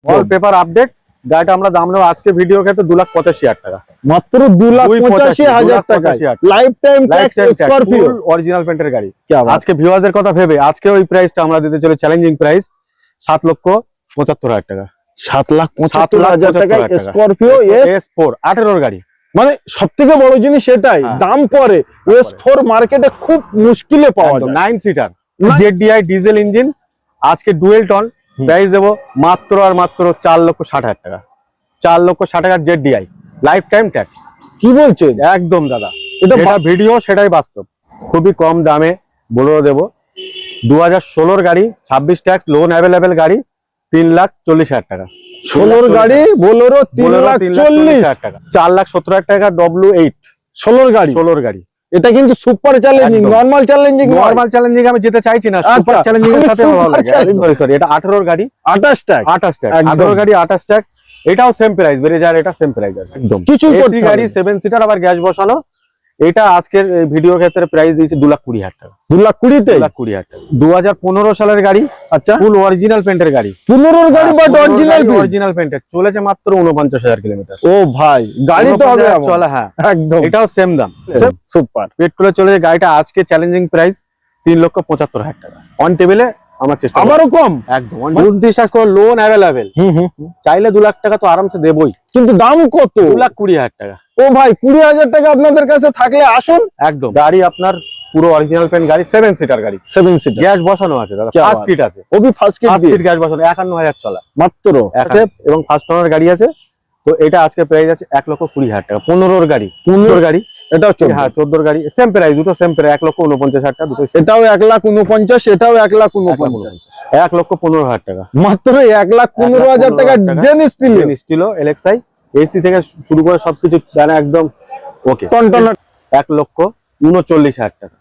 All paper update. গাড়িটা আমরা দাম নেব আজকে ভিডিও ক্ষেত্রে 2,85,000 টাকা, মাত্র 2,85,000 টাকা। Life time tax Scorpio original পেন্টের গাড়ি। আজকে ভিউয়ারদের কথা ভেবে আজকে ওই প্রাইসটা আমরা দিতে চলে চ্যালেঞ্জিং প্রাইস 7,75,000 টাকা। 7,75,000 টাকা স্করপিও S4 18 গাড়ি। মানে সবথেকে বড় জিনিস সেটাই, দাম পরে S4 মার্কেটে খুব মুশকিলে পাওয়া যায়। 9 সিটার ZDI ডিজেল ইঞ্জিন, আজকে ডুয়েল টন প্রাইস দেবো মাত্র আর মাত্র 4,60,000 টাকা। 4,60,000 টাকার ZDI লাইফ টাইম ট্যাক্স। কি বলছেন? একদম দাদা, এটা ভিডিও সেটাই বাস্তব। খুবই কম দামে বলেও দেবো। 2016 গাড়ি, 26 ট্যাক্স, লোন অ্যাভেলেবেল গাড়ি, 3,40,000 টাকা। 16 গাড়ি বোলেরো 3,40,000 টাকা। 4,70,000 টাকা W8 16 গাড়ি। 16 গাড়ি। এটা কিন্তু super challenging, normal challenging. Normal challenging আমি যেতে চাইছি না, সুপার চ্যালেঞ্জিং এর সাথে ভালো লাগে। সরি, এটা 18 গাড়ি 28 ট্যাক্স। 18 গাড়ি 28 ট্যাক্স। এটাও সেম প্রাইস, বেড়ে যায়, এটা সেম প্রাইস আছে একদম। কিছু এসি গাড়ি 7 সিটার আবার গ্যাস বসানো। এটা আজকের ভিডিও ক্ষেত্রে প্রাইস দিয়েছে 2,20,000 টাকা। 2,20,000 তে 2,20,000 টাকা। 2015 সালের গাড়ি। আচ্ছা, ফুল অরিজিনাল পেন্টের গাড়ি। 15 গাড়ি বাট অরিজিনাল পেন্টের, চলেছে মাত্র 49,000 কিলোমিটার। ও ভাই, গাড়ি তো হবে চলে। হ্যাঁ একদম, এটাও সেম দাম, সুপার। পেট্রোলে চলে গাড়িটা আজকে চ্যালেঞ্জিং প্রাইস 3,75,000 টাকা। অন টেবিলে আমার চেষ্টা আবারও কম একদম। 29 টাকা করে লোন অ্যাভেলেবেল। চাইলে 2 লাখ টাকা তো আরামসে দেবই, কিন্তু দাম কত? 2,20,000 টাকা। ও ভাই, 20,000 টাকা আপনাদের কাছে থাকলে আসুন। একদম, গাড়ি আপনার পুরো অরিজিনাল পেন গাড়ি, 7 সিটার গাড়ি, 7 সিটার, গ্যাস বসানো আছে দাদা, ফার্স্ট কিট আছে। ওবি ফার্স্ট কিট গ্যাস বসানো, 51,000 চলা মাত্র আছে, এবং ফার্স্ট ওনার গাড়ি আছে। তো এটা আজকে প্রাইস আছে 1,20,000 টাকা। 15 গাড়ি, 15 গাড়ি, এটাও 14 গাড়ি, সেম প্রাইস, দুটো সেম প্রাইস, 1,49,000 টাকা দুটো। এটাও 1,49,000, এটাও 1,49,000, 1,15,000 টাকা। মাত্র 1,15,000 টাকা। জেন স্টিলো এলএক্সআই এসি থেকে শুরু করে সবকিছু একদম ওকে। 1,39,000 টাকা।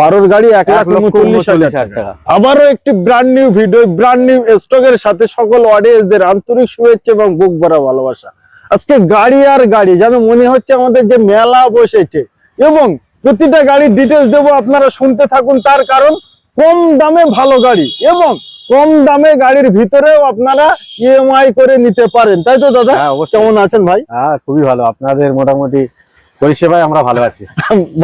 12 গাড়ি 1,39,000 টাকা। আবারও একটি brand new video, brand new স্টকের সাথে সকল অডিয়েন্সদের আন্তরিক শুভেচ্ছা এবং বুক ভরা ভালোবাসা। আজকে গাড়ি আর গাড়ি যেন মনে হচ্ছে আমাদের যে মেলা বসেছে, এবং প্রতিটা গাড়ির ডিটেলস দেবো, আপনারা শুনতে থাকুন। তার কারণ কম দামে ভালো গাড়ি, এবং কম দামে গাড়ির ভিতরেও আপনারা ইএমআই করে নিতে পারেন, তাই তো দাদা? কেমন আছেন ভাই? হ্যাঁ খুবই ভালো, আপনাদের মোটামুটি পরিষেবায় আমরা ভালো আছি।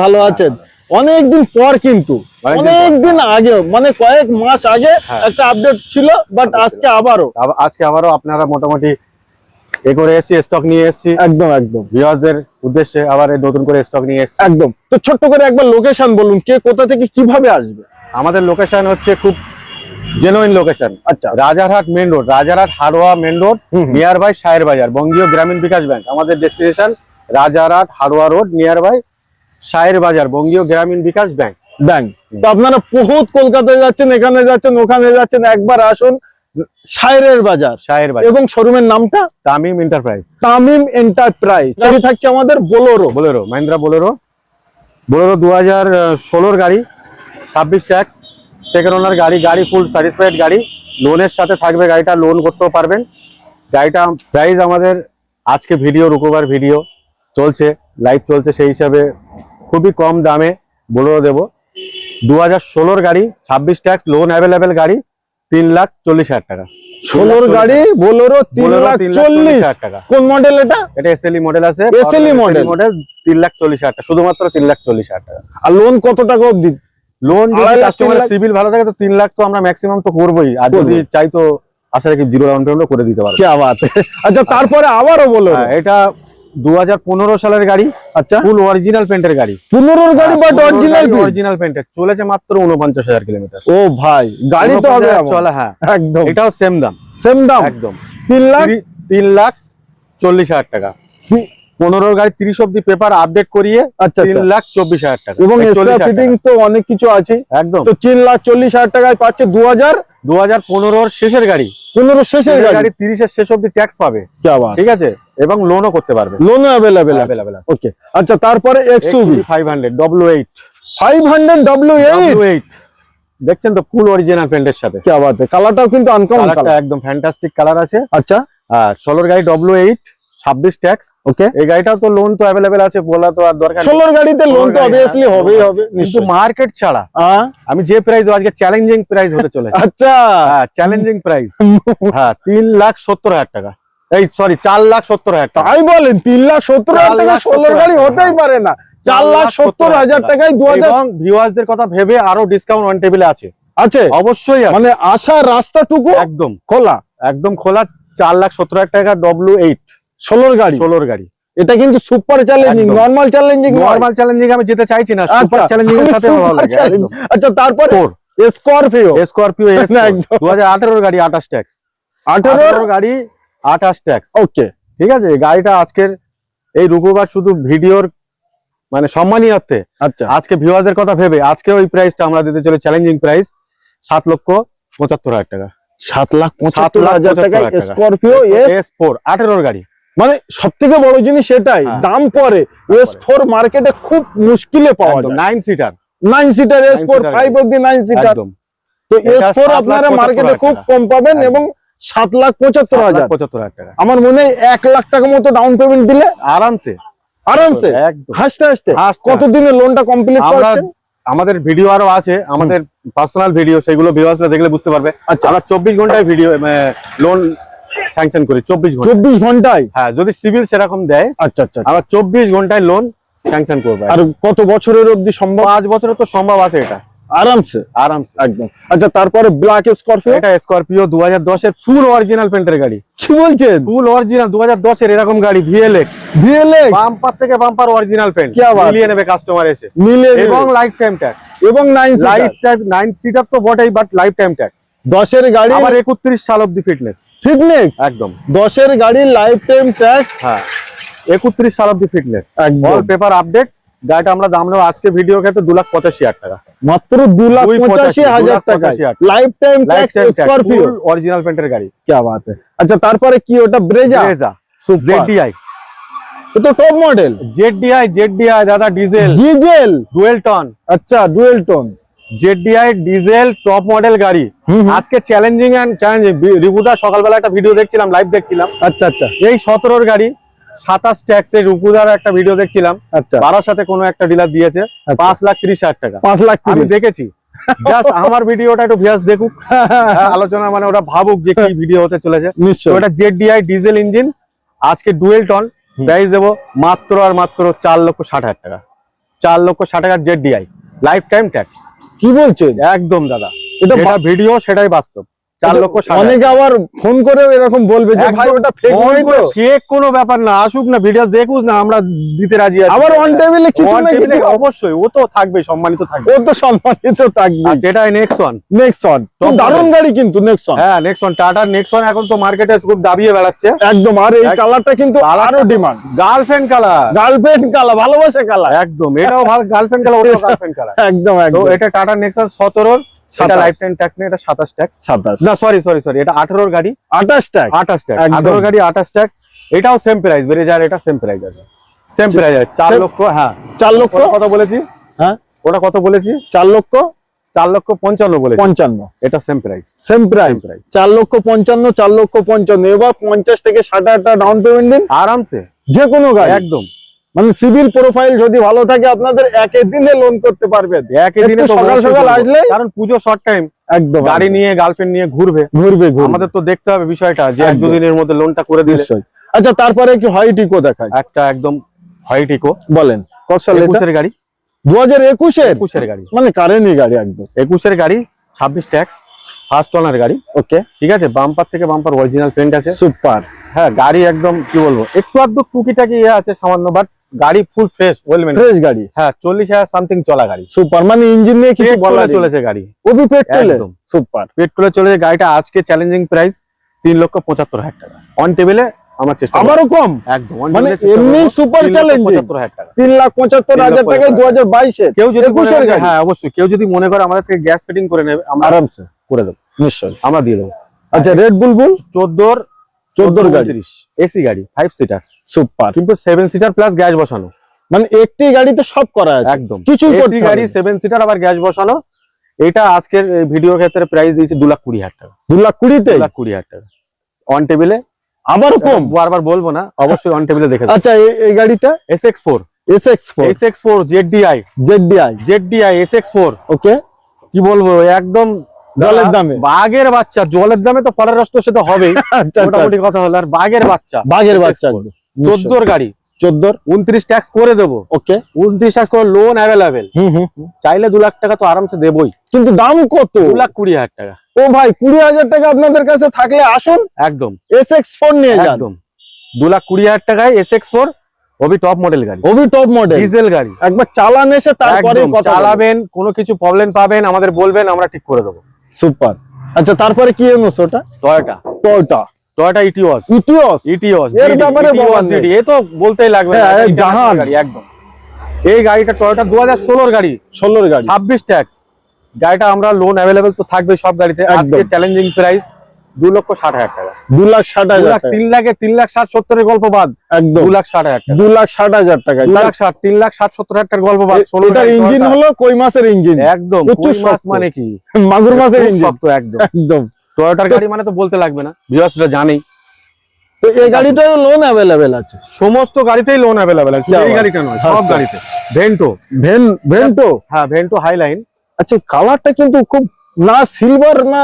ভালো আছেন? অনেকদিন পর, কিন্তু অনেকদিন আগে, মানে কয়েক মাস আগে একটা আপডেট ছিল, বাট আজকে আবারও আপনারা মোটামুটি এ করে এসেছি, স্টক নিয়ে এসেছি। একদম একদম, ভিউয়ারদের উদ্দেশ্যে আবার নতুন করে স্টক নিয়ে এসেছি। একদম। তো ছোট্ট করে একবার লোকেশন বলুন, কে কোথা থেকে কিভাবে আসবে? আমাদের লোকেশন হচ্ছে খুব জেনুইন লোকেশন। আচ্ছা, Rajarhat main road, Rajarhat Haroa main road, near by Shayer Bazar, Bangiya Gramin Vikash bank. আমাদের destination Rajarhat Haroa road, near by Shayer Bazar, Bangiya Gramin Vikash bank. তো আপনারা বহুত কলকাতায় যাচ্ছেন, এখানে যাচ্ছেন, ওখানে যাচ্ছেন, একবার আসুন শায়ের বাজার, এবং শোরুমের নামটা তামিম এন্টারপ্রাইজ। তামিম এন্টারপ্রাইজ। থাকছে আমাদের বোলেরো, মাহিন্দ্রা বোলেরো 2016 গাড়ি, 26 ট্যাক্স, সেকেন্ড ওনার গাড়ি। গাড়ি ফুল সার্টিফাইড গাড়ি, লোনের সাথে থাকবে গাড়িটা, লোন করতেও পারবেন। গাড়িটা প্রাইস আমাদের আজকে ভিডিও রুকোবার ভিডিও চলছে, লাইভ চলছে, সেই হিসাবে খুবই কম দামে বলেও দেবো। 2016 গাড়ি, 26 ট্যাক্স, লোন অ্যাভেলেবেল গাড়ি, 3,40,000 টাকা। 16 গাড়ি বোলেরো 3,40,000 টাকা। কোন মডেল এটা? এটা এসএলই মডেল আছে, এসএলই মডেল 3,40,000 টাকা, শুধুমাত্র 3,40,000 টাকা। আর লোন কত টাকা অবধি? লোন যদি কাস্টমারের সিভিল ভালো থাকে তো 3 লাখ তো আমরা ম্যাক্সিমাম তো করবোই, আর যদি চাই তো আশা রাখি 0 ডাউন পেমেন্টও করে দিতে পারবো। কি বাত। আচ্ছা, তারপরে আবারও বলো, এটা 2015 সালের গাড়ি। আচ্ছা, ফুল অরিজিনাল পেন্টের গাড়ি। 15 গাড়ি বাট অরিজিনাল পেন্টের, চলেছে মাত্র 49,000 কিলোমিটার। ও ভাই, গাড়ি তো হবে চলে। হ্যাঁ একদম, এটাও সেম দাম একদম। 3,40,000 টাকা। 15 গাড়ি 30 অব্দি পেপার আপডেট করিয়ে 3,24,000 টাকা, এবং এক্সট্রা ফিটিংস তো অনেক কিছু আছে একদম। তো 3,40,000 টাকায় পাচ্ছে 2015 শেষের গাড়ি, 15 শেষের গাড়ি, 30 এর শেষ অব্দি ট্যাক্স পাবে। ঠিক আছে, এবং লোনও করতে পারবে, লোনও অ্যাভেলেবেল আছে। ওকে, আচ্ছা, তারপরে XUV 500 W8 W8 দেখছেন তো, ফুল অরিজিনাল পেন্টের সাথে। কি বাত। কালারটাও কিন্তু আনকমন কালার, একদম ফ্যান্টাস্টিক কালার আছে। আচ্ছা, 16 গাড়ি W8 26 ট্যাক্স। ওকে, এই গাড়িটাও তো লোন তো অ্যাভেলেবেল আছে, বলা তো আর দরকার নেই। 16 গাড়িতে লোন তো অবভিয়াসলি হবেই হবে, কিন্তু নিশ্চয়ই। মার্কেট ছাড়া আমি যে প্রাইস আজকে চ্যালেঞ্জিং প্রাইস হতে চলেছে। আচ্ছা, হ্যাঁ, চ্যালেঞ্জিং প্রাইস। হ্যাঁ, 3,70,000 টাকা, এই সরি 4,70,000 টাকা। তাই বলেন? 3,70,000 টাকা 16 গাড়ি হতেই পারে না। 4,70,000 টাকায় 2000 এবং ভিউয়ার্সদের কথা ভেবে আরো ডিসকাউন্ট অন টেবিলে আছে আছে, অবশ্যই আছে। মানে আসার রাস্তাটুকু একদম খোলা, একদম খোলা। 4,70,000 টাকা W8 16 গাড়ি। 16 গাড়ি। এটা কিন্তু সুপার চ্যালেঞ্জিং, একদম। নরমাল চ্যালেঞ্জিং, নরমাল চ্যালেঞ্জিং আমি যেতে চাইছি না, সুপার চ্যালেঞ্জিং এর সাথে ভালো লাগে একদম। আচ্ছা, তারপরে স্করপিও। স্করপিও এস না, একদম। 2018 গাড়ি, 28 ট্যাক্স। 18 গাড়ি 28 ট্যাক্স। ওকে, ঠিক আছে। গাড়িটা আজকের এই রুকুবার শুধু ভিডিওর মানে সম্মানই অর্থে আচ্ছা, আজকে ভিউয়ারদের কথা ভেবে আজকে ওই প্রাইসটা আমরা দিতে চলে, চ্যালেঞ্জিং প্রাইস 7,75,000 টাকা। 7,75,000 টাকায় স্করপিও S4 18 গাড়ি। মানে সব থেকে বড় জিনিস সেটাই, হ্যাঁ। দাম পরে S4 মার্কেটে খুব মুশকিলে পাওয়া যায়। 9 সিটার, 9 সিটার S4, 5 অবধি 9 সিটার। একদম। তো এটা S4 আপনারা 7,75,000 মার্কেটে খুব টাকা। কম পাবেন একদম। এবং 7,75,000। 7,75,000 টাকা আমার মনে হয় 1 লাখ টাকা মতো ডাউন পেমেন্ট দিলে আরামসে আরামসে একদম হাসতে হাসতে হাসতে কতদিনে লোনটা কমপ্লিট আমরা করছেন? আমাদের ভিডিও আরো আছে, আমাদের পার্সোনাল ভিডিও, সেগুলো ভিউয়ার্সরা দেখলে বুঝতে পারবে। আচ্ছা। আমরা 24 ঘন্টায় ভিডিও লোন স্যাংশন করি, 24 ঘন্টা। 24 ঘন্টায়? হ্যাঁ, যদি সিভিল সেরকম দেয় আচ্ছা আচ্ছা। আমরা 24 ঘন্টায় লোন স্যাংশন করবো। আর কত বছরের অবধি সম্ভব? 5 বছরের তো সম্ভব আছে এটা আরামসে আরামসে একদম। আচ্ছা, তারপরে ব্ল্যাক স্করপিও। এটা স্করপিও 2010 এর ফুল অরিজিনাল পেন্টের গাড়ি। কি বলছেন? ফুল অরিজিনাল 2010 এর এরকম গাড়ি, ভিএলএক্স, বাম্পার থেকে বাম্পার অরিজিনাল পেন্ট, কি আবার মিলিয়ে নেবে কাস্টমার এসে। মিলে এবং লাইফ টাইম ট্যাক্স, এবং 9 লাইফ টাইম 9 সিটার তো বটেই, বাট লাইফ টাইম ট্যাক্স। 10 এর গাড়ি আবার 31 সাল অবধি ফিটনেস। ফিটনেস একদম। 10 এর গাড়ি লাইফ টাইম ট্যাক্স। হ্যাঁ, 31 সাল অবধি ফিটনেস, একদম। All paper update. গাড়িটা আমরা দাম নেব আজকে ভিডিও ক্ষেত্রে 2,85,000 টাকা, মাত্র 2,85,000 টাকা life time tax Scorpio original পেন্টের গাড়ি। কি বাত है। আচ্ছা, তারপরে কি ওটা ব্রেজা? ZDI, এটা টপ মডেল। ZDI দাদা, ডিজেল ডিজেল ডুয়েল টন। আচ্ছা, dual tone ZDI diesel top model গাড়ি। আজকে চ্যালেঞ্জিং এন্ড চ্যালেঞ্জিং। রিপুদা সকালবেলা একটা ভিডিও দেখছিলাম, লাইভ দেখছিলাম। আচ্ছা আচ্ছা। এই 17 গাড়ি 27 ট্যাক্সের রুপুদার একটা ভিডিও দেখছিলাম। আচ্ছা, 12 সাথে কোনো একটা ডিলার দিয়েছে 5,30,000 টাকা। 5 লাখ আমি দেখেছি, জাস্ট আমার ভিডিওটা একটু ভিউয়ার্স দেখুক, আলোচনা মানে ওরা ভাবুক যে কি ভিডিও হতে চলেছে। তো নিশ্চয়। এটা ZDI ডিজেল ইঞ্জিন, আজকে ডুয়েল টন। প্রাইস দেবো মাত্র আর মাত্র 4,60,000 টাকা। 4,60,000 টাকার ZDI লাইফ টাইম ট্যাক্স। কি বলছেন? একদম দাদা, এটা এটা ভিডিও সেটাই বাস্তব। 4,60,000। অনেকে আবার ফোন করে এরকম বলবে যে ভাই ওটা ফেক নয় তো। ফেক কোনো ব্যাপার না, আসুক না ভিডিও দেখুক না, আমরা দিতে রাজি আছি। আবার অন টেবিলে কিছু On না table কিছু এ অবশ্যই ও তো থাকবে, সম্মানিত থাকবে। ও তো সম্মানিত থাকবে। আর যেটা নেক্সন, নেক্সন Top দারুণ model। গাড়ি কিন্তু নেক্সন। হ্যাঁ নেক্সন, টাটার নেক্সন এখন তো মার্কেটে খুব দাবিয়ে বেড়াচ্ছে একদম। আর এই কালারটা কিন্তু Colour আরো demand. Girlfriend colour, girlfriend colour, ভালোবাসা কালার। একদম। এটাও ভালো গার্লফ্রেন্ড কালার, ওটাও গার্লফ্রেন্ড কালার। একদম তো একদম। এটা টাটা নেক্সন 17, এটা 27 লাইফ টাইম ট্যাক্স নেই, এটা 27 ট্যাক্স। 27 না সরি, এটা 18 গাড়ি, 28 টাকা। 28 ট্যাক্স। একদম। 18 গাড়ি 28 ট্যাক্স। এটাও সেম প্রাইস, বেড়ে যায়, এটা সেম প্রাইস আছে, সেম প্রাইস আছে। 4 লক্ষ। হ্যাঁ, 4 লক্ষ ওটা কত বলেছি? হ্যাঁ, ওটা কত বলেছি? 4 লক্ষ 4,55,000 বলেছি। 55 এটা সেম প্রাইস, সেম প্রাইস। 4 লক্ষ 55, 4 লক্ষ 55। এবার 50 থেকে 60,000 টাকা ডাউন পেমেন্ট দিন আরামসে যে কোনো গাড়ি। একদম। মানে সিভিল প্রোফাইল যদি ভালো থাকে আপনাদের একই দিনে লোন করতে পারবেন। একই দিনে একটু তো সকাল অবশ্যই সকাল করবো। আসলে কারণ পুজো শর্ট টাইম, একদম গাড়ি নিয়ে গার্লফ্রেন্ড নিয়ে ঘুরবে, ঘুরবে। আমাদের তো দেখতে হবে বিষয়টা যে এক একদম। দুদিনের মধ্যে লোনটা করে দিলে। নিশ্চয়ই। আচ্ছা, তারপরে কি হোয়াইট ইকো দেখায়? একটা একদম হোয়াইট ইকো, বলেন কত সাল এটা? 21 এর গাড়ি। 2021 এর 21 এর গাড়ি, মানে কারেন্টই গাড়ি একদম। 21 এর গাড়ি, 26 ট্যাক্স, ফার্স্ট ওনার গাড়ি। ওকে, ঠিক আছে। বাম্পার থেকে বাম্পার অরিজিনাল পেন্ট আছে। সুপার। হ্যাঁ, গাড়ি একদম কি বলবো, একটু আধটু টুকিটাকি আছে সামান্য, বাট গাড়ি full fresh, well maintain. Fresh গাড়ি। হ্যাঁ, 40,000 সামথিং চলা গাড়ি। সুপার, মানে ইঞ্জিন নিয়ে কিছু বলা চলেছে গাড়ি, ওবি পেট্রোলে। একদম। সুপার পেট্রোলে চলেছে গাড়িটা। আজকে চ্যালেঞ্জিং প্রাইস 3,75,000 টাকা। অন টেবিলে আমার চেষ্টা করব। আবারও কম, একদম on মানে table চেষ্টা এমনি করব। Super challenging. 3,75,000 টাকা। 3,75,000 টাকায় 2022 এর কেউ যদি মনে 21 এর করে, গাড়ি। হ্যাঁ অবশ্যই, কেউ যদি মনে করে আমাদের থেকে গ্যাস ফিটিং করে নেবে, আমরা আরামসে করে দেবো, নিশ্চয়ই আমরা দিয়ে দেবো। আচ্ছা, রেড বুলবুল 14 গাড়ি, এসি গাড়ি, 5 সিটার, সুপার। কিন্তু 7 সিটার প্লাস গ্যাস বসানো। মানে একটি গাড়িতে সব করা আছে, একদম কিছুই করতে এসি হবে গাড়ি, না। 7 সিটার, আবার গ্যাস বসানো। এটা আজকের ভিডিও ক্ষেত্রে প্রাইস দিয়েছি 2,20,000 টাকা। 2,20,000 2,20,000 টাকা। অন টেবিলে আবার কম? বারবার বলবো না, অবশ্যই অন টেবিলে দেখে। আচ্ছা এই গাড়িটা SX4 SX4 ZDI SX4 ওকে, কি বলবো একদম জলের দামে, বাঘের বাচ্চা। জলের দামে তো ফলের রস তো সে তো হবেই, আচ্ছা মোটামুটি কথা হলো। আর বাঘের বাচ্চা, 14 গাড়ি, 14 29 ট্যাক্স করে দেবো। ওকে, 29 ট্যাক্স করে লোন অ্যাভেলেবেল। চাইলে 2 লাখ টাকা তো আরামসে দেবই, কিন্তু দাম কত? 2,20,000 টাকা। ও ভাই, 20,000 টাকা আপনাদের কাছে থাকলে আসুন, একদম SX4 নিয়ে যান। একদম 2,20,000 টাকায় SX4, ওবি টপ মডেল গাড়ি, ওবি টপ মডেল ডিজেল গাড়ি। একবার চালান এসে তারপরে একদম কথা চালাবেন, কোনো কিছু প্রবলেম পাবেন আমাদের বলবেন, আমরা ঠিক করে দেবো। সুপার। আচ্ছা তারপরে কি এমস ওটা? টয়োটা ইটিওস এর ব্যাপারে বলার নেই। এ তো বলতেই লাগবে না, হ্যাঁ, এই জাহান গাড়ি একদম। এই গাড়িটা টয়োটা 2016 গাড়ি, 16 গাড়ি, 26 ট্যাক্স। গাড়িটা আমরা লোন অ্যাভেলেবেল তো থাকবে সব গাড়িতে। আজকে চ্যালেঞ্জিং প্রাইস 2,60,000 টাকা। 2,60,000 টাকা। 3,60,70 গল্প বাদ, একদম 2,60,000 টাকা। 2,60,000 টাকা। 2,60,000 3,60,70 টাকার গল্প বাদ। এটার ইঞ্জিন হলো কই মাছের ইঞ্জিন, একদম। প্রচুর কই মাছ শক্ত। মানে কি? মাগুর মাছের খুব ইঞ্জিন, শক্ত একদম। একদম। টয়োটার গাড়ি মানে তো বলতে লাগবে না, ভিউয়ার্সরা জানেই। তো এই গাড়িটাও লোন অ্যাভেলেবেল আছে, সমস্ত গাড়িতেই লোন অ্যাভেলেবেল আছে, শুধু এই গাড়িটা নয়, সব গাড়িতে। ভেন্টো, হ্যাঁ ভেন্টো হাইলাইন। আচ্ছা কালারটা কিন্তু খুব, না সিলভার না,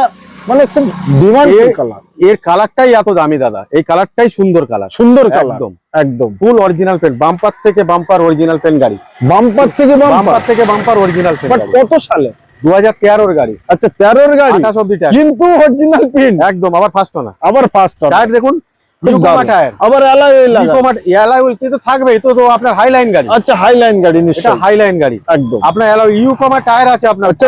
মানে খুব ডিমান্ডেড কালার। এর কালারটাই এত দামি দাদা, এই কালারটাই সুন্দর কালার, সুন্দর কালার একদম একদম। ফুল অরিজিনাল পেন, বাম্পার থেকে বাম্পার অরিজিনাল পেন গাড়ি, বাম্পার থেকে বাম্পার অরিজিনাল পেন। কত সালে? 2013 গাড়ি। আচ্ছা 13 গাড়ি, 28 অবধি ট্যাক্স, কিন্তু অরিজিনাল পিন একদম। আবার ফার্স্ট ওনার, আবার ফার্স্ট টায়ার দেখুন, ইউকোমা টায়ার, আবার অ্যালয় লাগা, ইউকোমা অ্যালয় হুইল তো থাকবেই তো, আপনার হাইলাইন গাড়ি। আচ্ছা হাইলাইন গাড়ি, এটা নিশ্চয় হাইলাইন গাড়ি একদম। আপনার অ্যালয় ইউকোমা টায়ার আছে আপনার, আচ্ছা,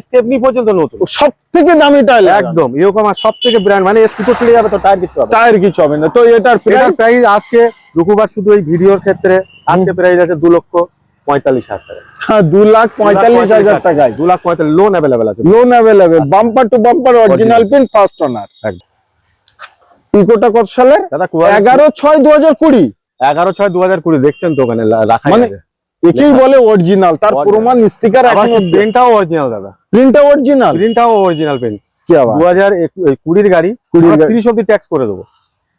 স্টেপনি পর্যন্ত নতুন, সবথেকে দামি টায়ার একদম। ইউকোমা সবথেকে ব্র্যান্ড, মানে স্কুটার ছিঁড়ে যাবে তো টায়ার কিছু হবে না। টায়ার কিছু হবে না। তো এটার প্রাইস আজকে রুকুবার শুধু এই ভিডিওর ক্ষেত্রে আজকে প্রাইস আছে 2,45,000 টাকা। 2,45,000 টাকায় 2,45,000 লোন অ্যাভেলেবেল আছে, loan available, bumper to bumper original পিন, ফার্স্ট ওনার। ইকোটা কত সালের? দাদা 11/6/2020, 11/6/2020 দেখছেন তো ওখানে রাখা মানে আছে। একেই বলে অরিজিনাল, তার প্রমাণ স্টিকার আবার এখন পেনটাও অরিজিনাল দাদা, প্রিন্টটা অরিজিনাল, প্রিন্টটাও অরিজিনাল পেন। কি আবার 2020 গাড়ি, 30 অবধি ট্যাক্স করে দেবো,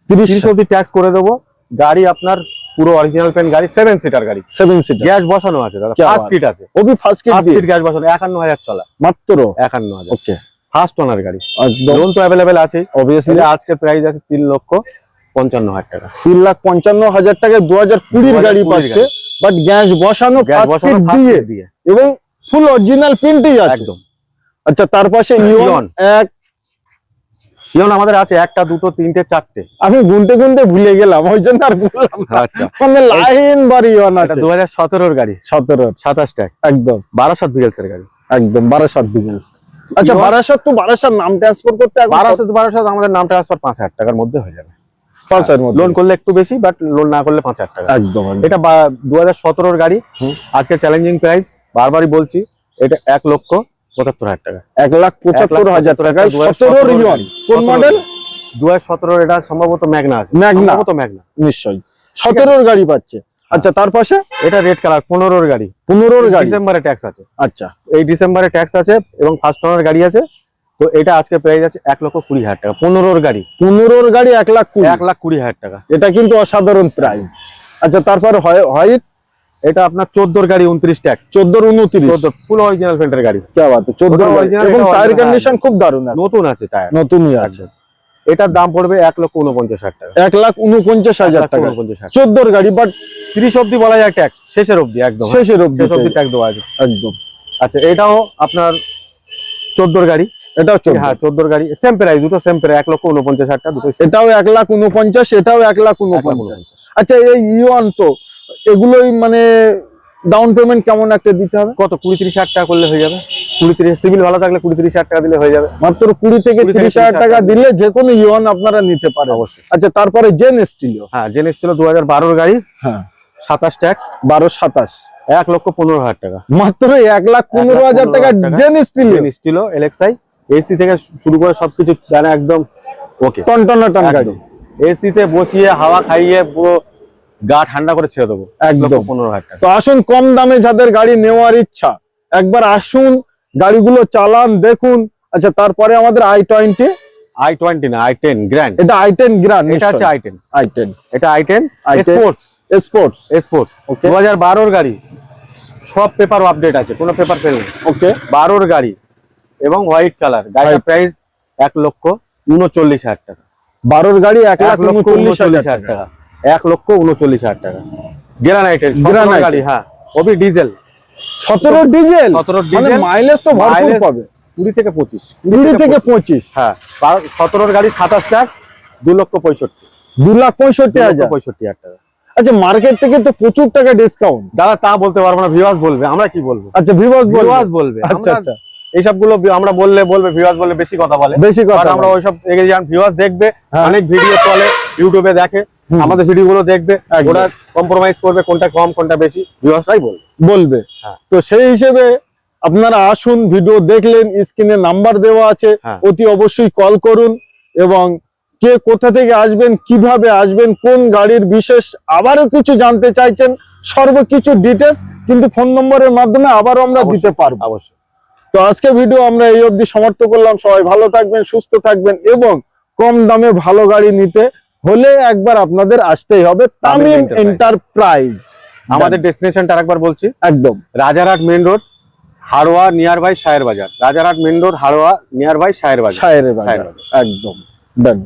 30 অবধি ট্যাক্স করে দেবো। গাড়ি আপনার পুরো অরিজিনাল পেন গাড়ি, 7 সিটার গাড়ি, 7 সিটার, গ্যাস বসানো আছে দাদা, ফার্স্ট কিট আছে, ওবি ফার্স্ট কিট গ্যাস বসানো, 51,000 চলা মাত্র, 51,000। ওকে, ফার্স্ট ওনার গাড়ি, একদম। লোন তো অ্যাভেলেবেল আছে অবভিয়াসলি। আজকের প্রাইস আছে 3,55,000 টাকা। 3,55,000 টাকায় 2020 গাড়ি পাচ্ছে, বাট গ্যাস বসানো, ফার্স্ট কিট দিয়ে এবং ফুল অরিজিনাল প্রিন্টই আছে, একদম। আচ্ছা তার পাশে ইয়ন ইয়ন আমাদের আছে 1টা 2টো 3টে 4টে, আমি গুনতে গুনতে ভুলে গেলাম, ওই জন্য আর বললাম না। আচ্ছা মানে লাইন বাড়ি ইয়ন আছে। 2017 গাড়ি, 17 27 ট্যাক্স, একদম। 1200 ডিজেলস এর গাড়ি, একদম 1200 ডিজেলস। আচ্ছা 1200, তো 1200 নাম ট্রান্সফার করতে 1200 আমাদের নাম ট্রান্সফার 5,000 টাকার মধ্যে হয়ে যাবে। 5,000 মধ্যে, লোন করলে একটু বেশি, বাট লোন না করলে 5,000 টাকা, একদম। এটা 2017 গাড়ি। আজকে চ্যালেঞ্জিং প্রাইস, বারবারই বলছি, এটা 1,75,000 টাকা, 1,75,000 টাকায় 17 ইয়ন। কোন মডেল? 2017 এটা সম্ভবত ম্যাগনা আছে, ম্যাগনা নিশ্চয়ই 17 গাড়ি পাচ্ছে। আচ্ছা তার পাশে এটা রেড কালার, 15 গাড়ি, 15 গাড়ি, ডিসেম্বরে ট্যাক্স আছে। আচ্ছা এই ডিসেম্বরে ট্যাক্স আছে এবং ফার্স্ট ওনার গাড়ি আছে। তো এটা আজকে প্রাইস আছে 1,20,000 টাকা, 15 গাড়ি, 15 গাড়ি 1,20,000, 1,20,000 টাকা। এটা কিন্তু অসাধারণ প্রাইস। আচ্ছা তারপর হোয়াইট, এটা আপনার 14 গাড়ি, 29 ট্যাক্স, 14 ফুল অরিজিনাল পেন্টের গাড়ি। কি বাত, 14 original, এবং এটা টায়ার original, কন্ডিশন খুব দারুণ, নতুন আছে টায়ার, নতুনই আছে। এটার দাম পড়বে 1,49,000 টাকা, 1,49,000 টাকা, 14 গাড়ি, বাট 30 অবধি বলা যায় ট্যাক্স, শেষের অবধি একদম, শেষের শেষ অবধি ট্যাক্স দেওয়া আছে, একদম। আচ্ছা এটাও আপনার 14 গাড়ি, এটাও 14, হ্যাঁ 14 গাড়ি, সেম প্রাইস, দুটো সেম প্রাইস, 1,49,000 টাকা দুটো, এটাও 1,49,000, এটাও 1,49,000। আচ্ছা এই ইয়ন, তো এগুলোই মানে ডাউন পেমেন্ট কেমন একটা দিতে হবে? কত 20-30,000 টাকা করলে হয়ে যাবে, 20-30 সিভিল ভালো থাকলে 20-30,000 টাকা দিলে হয়ে যাবে, মাত্র 20 থেকে 30,000 টাকা দিলে যে কোনো ইয়ন আপনারা নিতে পারেন অবশ্যই। আচ্ছা তারপরে জেন স্টিলিও, হ্যাঁ জেন ছিল 2012 গাড়ি, হ্যাঁ 27 ট্যাক্স, 12-27, 1,15,000 টাকা, মাত্র 1,15,000 টাকা জেন স্টিলো এলএক্সআই, এসি থেকে শুরু করে সবকিছু মানে একদম ওকে, টনটনা টন গাড়ি, এসি তে বসিয়ে হাওয়া খাইয়ে পুরো গা ঠান্ডা করে ছেড়ে দেবো, একদম 15,000 টাকা। তো আসুন, কম দামে যাদের গাড়ি নেওয়ার ইচ্ছা একবার আসুন, গাড়িগুলো চালান, দেখুন। আচ্ছা তারপরে আমাদের i20, i20 না i10 গ্র্যান্ড, এটা i10 গ্র্যান্ড, এটা হচ্ছে i10, i10 এটা i10 i10 sports, sports. Sports ওকে 2012 গাড়ি, সব পেপার আপডেট আছে, কোনো পেপার ফেল নেই। ওকে 12 গাড়ি এবং হোয়াইট কালার, গাড়ির White। প্রাইস 1,39,000 টাকা। 12 গাড়ি 1,39,000 টাকা, 1,39,000 টাকা। গ্রানাইটের Granite। গাড়ি, হ্যাঁ ওবি ডিজেল, 17 ডিজেল, 17 মানে ডিজেল, মাইলেজ তো ভরপুর মাইলেজ পাবে, 20 থেকে 25, 20 থেকে 25। হ্যাঁ 17 গাড়ি 27 টাকা, 2,65,000, 2,65,000। টাকা। আচ্ছা মার্কেট থেকে তো প্রচুর টাকা ডিসকাউন্ট। দাদা তা বলতে পারবো না, ভিউয়ার্স বলবে, আমরা কি বলবো? আচ্ছা ভিউয়ার্স ভিউয়ার্স বলবে। আচ্ছা আচ্ছা, এইসব গুলো আমরা বললে বলবে, ভিউয়ার্স বললে বেশি কথা বলে, বেশি কথা But আমরা বলে। ওইসব এগিয়ে যান, ভিউয়ার্স দেখবে, হ্যাঁ। অনেক ভিডিও চলে ইউটিউবে দেখে, হুম। আমাদের ভিডিও গুলো দেখবে, একদম। ওরা কম্প্রোমাইজ করবে, কোনটা কম কোনটা বেশি, ভিউয়ার্সরাই বলবে। বলবে। হ্যাঁ। তো সেই হিসেবে আপনারা আসুন, ভিডিও দেখলেন, স্ক্রিনে নাম্বার দেওয়া আছে, হ্যাঁ। অতি অবশ্যই কল করুন, এবং কে কোথা থেকে আসবেন, কিভাবে আসবেন, কোন গাড়ির বিশেষ আবারও কিছু জানতে চাইছেন, সর্বকিছু ডিটেলস কিন্তু ফোন নম্বরের মাধ্যমে আবারও আমরা দিতে পারবো। অবশ্যই। তো আজকে ভিডিও আমরা এই অবধি সমাপ্ত করলাম। সবাই ভালো থাকবেন, সুস্থ থাকবেন, এবং কম দামে ভালো গাড়ি নিতে হলে একবার আপনাদের আসতেই হবে তামিম এন্টারপ্রাইজ। আমাদের ডেস্টিনেশনটা আরেকবার বলছি, একদম Rajarhat main road, Haroa near by Shayer Bazar. Rajarhat main road, Haroa near by Shayer Bazar. Shayer বাজার, একদম ডান।